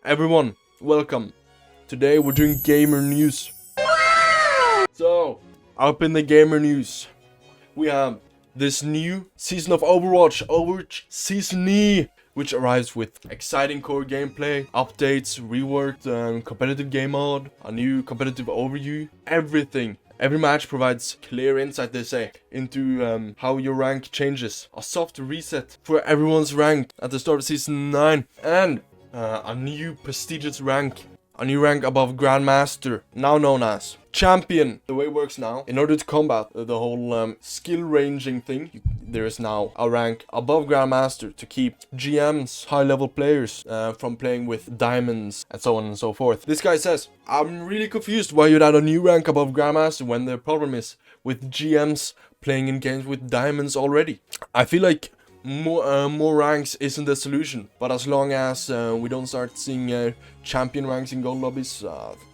Everyone, welcome. Today we're doing gamer news. So, up in the gamer news, we have this new season of Overwatch Season E, which arrives with exciting core gameplay, updates, reworked competitive game mode, a new competitive overview, everything. Every match provides clear insight, they say, into how your rank changes. A soft reset for everyone's rank at the start of Season 9. And a new prestigious rank. A new rank above Grandmaster, now known as Champion. The way it works now, in order to combat the whole skill ranging thing, there is now a rank above Grandmaster to keep GMs, high level players, from playing with diamonds and so on and so forth. This guy says, I'm really confused why you'd add a new rank above Grandmaster when the problem is with GMs playing in games with diamonds already. I feel like more ranks isn't the solution, but as long as we don't start seeing champion ranks in gold lobbies,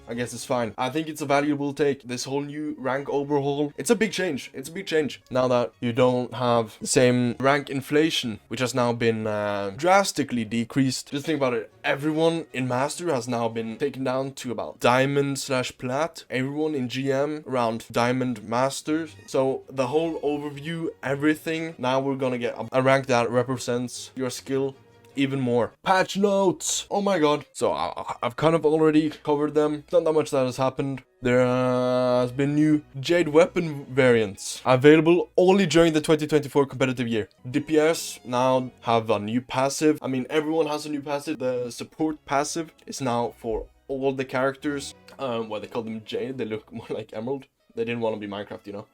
I guess it's fine. I think it's a valuable take. This whole new rank overhaul, it's a big change. It's a big change. Now that you don't have the same rank inflation, which has now been drastically decreased. Just think about it. Everyone in Master has now been taken down to about Diamond/Plat. Everyone in GM around Diamond Masters. So the whole overview, everything. Now we're gonna get a rank that represents your skill even more. Patch notes! Oh my god. So I've kind of already covered them. Not that much that has happened. There has been new Jade weapon variants available only during the 2024 competitive year. DPS now have a new passive. I mean, everyone has a new passive. The support passive is now for all the characters. Well, they call them Jade. They look more like Emerald. They didn't want to be Minecraft, you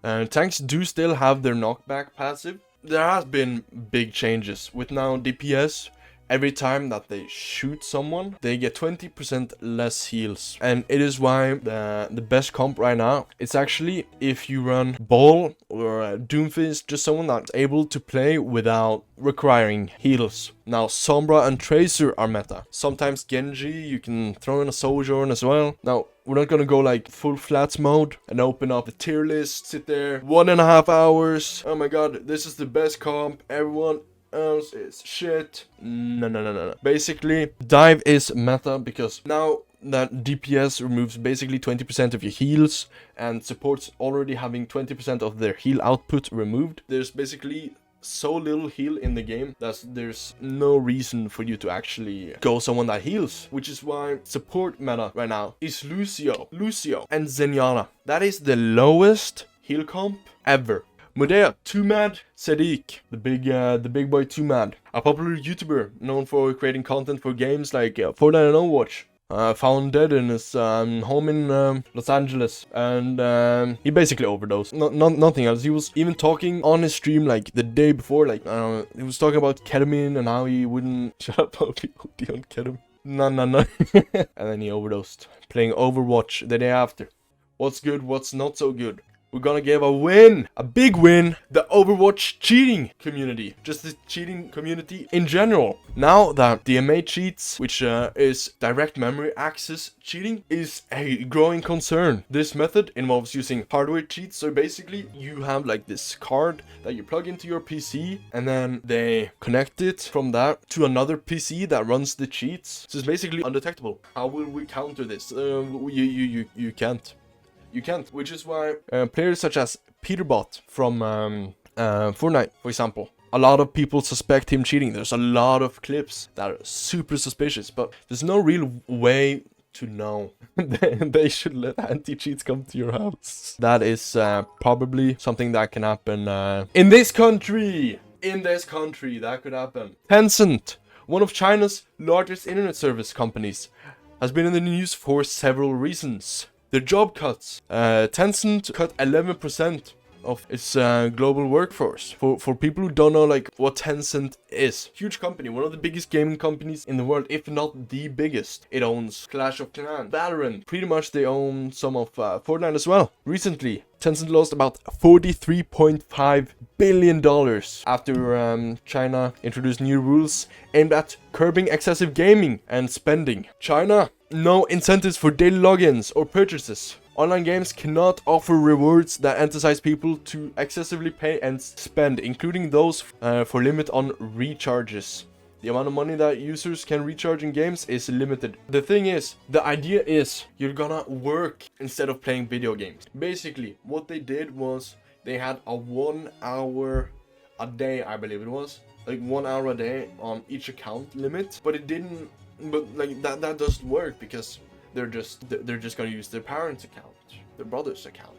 know. Tanks do still have their knockback passive. There has been big changes with now DPS. Every time that they shoot someone, they get 20% less heals. And it is why the best comp right now, it's actually if you run Ball or Doomfist, just someone that's able to play without requiring heals. Now Sombra and Tracer are meta. Sometimes Genji, you can throw in a Sojourn as well. Now, we're not gonna go like full flats mode and open up the tier list, sit there 1.5 hours. Oh my god, this is the best comp. Everyone else is shit. No. Basically, dive is meta because now that DPS removes basically 20% of your heals and supports already having 20% of their heal output removed, there's basically so little heal in the game that there's no reason for you to actually go someone that heals, which is why support meta right now is Lucio and Zenyatta. That is the lowest heal comp ever. Medea, 2mad, Sadik, the big boy 2mad, a popular YouTuber known for creating content for games like Fortnite and Overwatch. Found dead in his home in Los Angeles, and he basically overdosed. Nothing else. He was even talking on his stream like the day before, like he was talking about ketamine and how he wouldn't shut up about people on ketamine. No. And then he overdosed playing Overwatch the day after. What's good? What's not so good? We're gonna give a win, a big win, the Overwatch cheating community, just the cheating community in general. Now that DMA cheats, which is direct memory access cheating, is a growing concern. This method involves using hardware cheats. So basically, you have like this card that you plug into your PC, and then they connect it from that to another PC that runs the cheats. So it's basically undetectable. How will we counter this? You can't. You can't, which is why players such as Peterbot from Fortnite, for example, a lot of people suspect him cheating. There's a lot of clips that are super suspicious, but there's no real way to know. They should let anti-cheats come to your house. That is probably something that can happen in this country. In this country, that could happen. Tencent, one of China's largest internet service companies, has been in the news for several reasons. Their job cuts. Tencent cut 11% of its global workforce. For people who don't know like what Tencent is, huge company, one of the biggest gaming companies in the world, if not the biggest. It owns Clash of Clans, Valorant. Pretty much they own some of Fortnite as well. Recently, Tencent lost about $43.5 billion after China introduced new rules aimed at curbing excessive gaming and spending. China, no incentives for daily logins or purchases. Online games cannot offer rewards that entice people to excessively pay and spend, including those for limit on recharges. The amount of money that users can recharge in games is limited. The thing is, the idea is you're gonna work instead of playing video games. Basically, what they did was they had a 1 hour a day, I believe it was, like 1 hour a day on each account limit. But it didn't. But like that doesn't work because they're just gonna use their parents' account, their brother's account.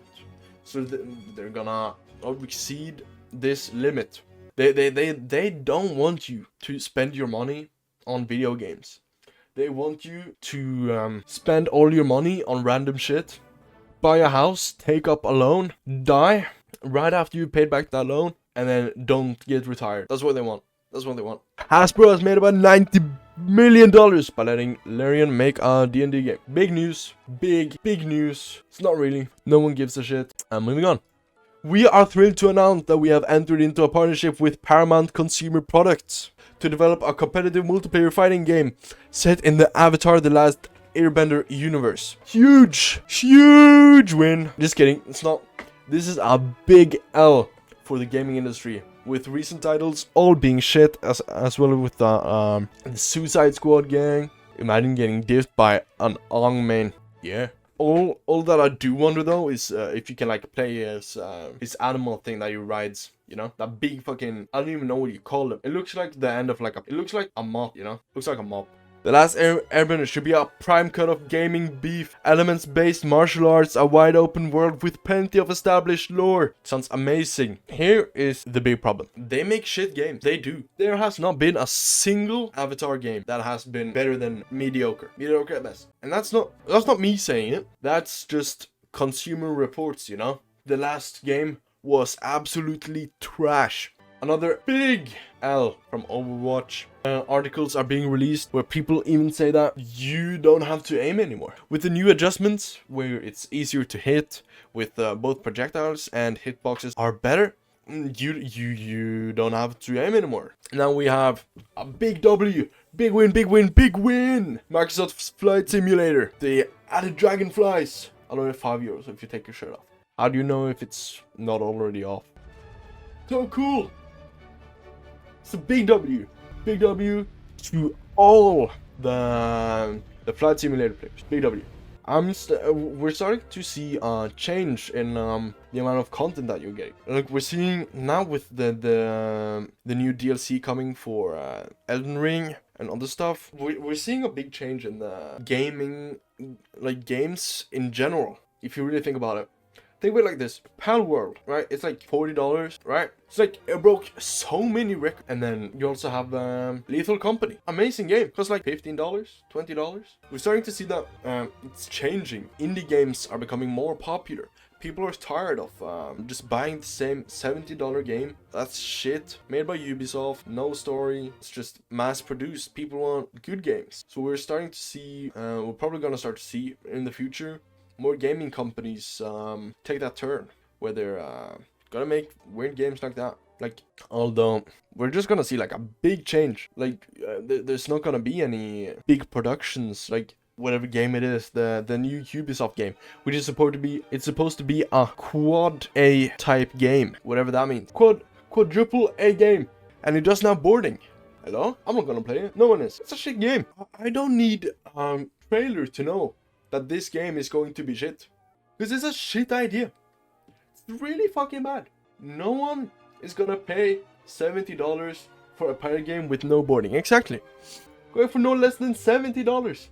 So they're gonna exceed this limit. They don't want you to spend your money on video games. They want you to spend all your money on random shit. Buy a house, take up a loan, die right after you paid back that loan, and then don't get retired. That's what they want. That's what they want. Hasbro has made about $90 million by letting Larian make a D&D game. Big news. Big news. It's not really. No one gives a shit. And moving on. We are thrilled to announce that we have entered into a partnership with Paramount Consumer Products to develop a competitive multiplayer fighting game set in the Avatar: The Last Airbender universe. Huge win. Just kidding. It's not. This is a big L for the gaming industry, with recent titles all being shit, as well with the Suicide Squad gang. Imagine getting diffed by an Ong main. Yeah. All that I do wonder though is if you can like play as his animal thing that he rides, you know, that big fucking, I don't even know what you call it. It looks like the end of like it looks like a mop, you know, looks like a mop. The Last Airbender should be a prime cut of gaming beef, elements-based martial arts, a wide open world with plenty of established lore. Sounds amazing. Here is the big problem. They make shit games. They do. There has not been a single Avatar game that has been better than mediocre. Mediocre at best. And that's not me saying it. That's just consumer reports, you know? The last game was absolutely trash. Another big L from Overwatch. Articles are being released where people even say that you don't have to aim anymore. With the new adjustments where it's easier to hit, with both projectiles and hitboxes are better, you don't have to aim anymore. Now we have a big W. Big win. Microsoft's Flight Simulator. They added dragonflies. Allow €5 if you take your shirt off. How do you know if it's not already off? So cool. It's a big W. Big W to all the Flight Simulator players. Big W. We're starting to see a change in the amount of content that you're getting. Like we're seeing now with the new DLC coming for Elden Ring and other stuff. We're seeing a big change in the gaming, like games in general. If you really think about it. Think of it like this. Pal World, right? It's like $40, right? It's like it broke so many records. And then you also have Lethal Company. Amazing game. Costs like $15, $20. We're starting to see that it's changing. Indie games are becoming more popular. People are tired of just buying the same $70 game. That's shit. Made by Ubisoft. No story. It's just mass produced. People want good games. So we're starting to see, we're probably going to start to see in the future more gaming companies take that turn where they're gonna make weird games like that. Like, although we're just gonna see like a big change. Like, there's not gonna be any big productions like whatever game it is. The new Ubisoft game, which is supposed to be a quad A type game, whatever that means. Quadruple A game, and it does now boarding. Hello, I'm not gonna play it. No one is. It's a shit game. I don't need trailer to know that this game is going to be shit. This is a shit idea. It's really fucking bad. No one is gonna pay $70 for a pirate game with no boarding. Exactly. Going for no less than $70.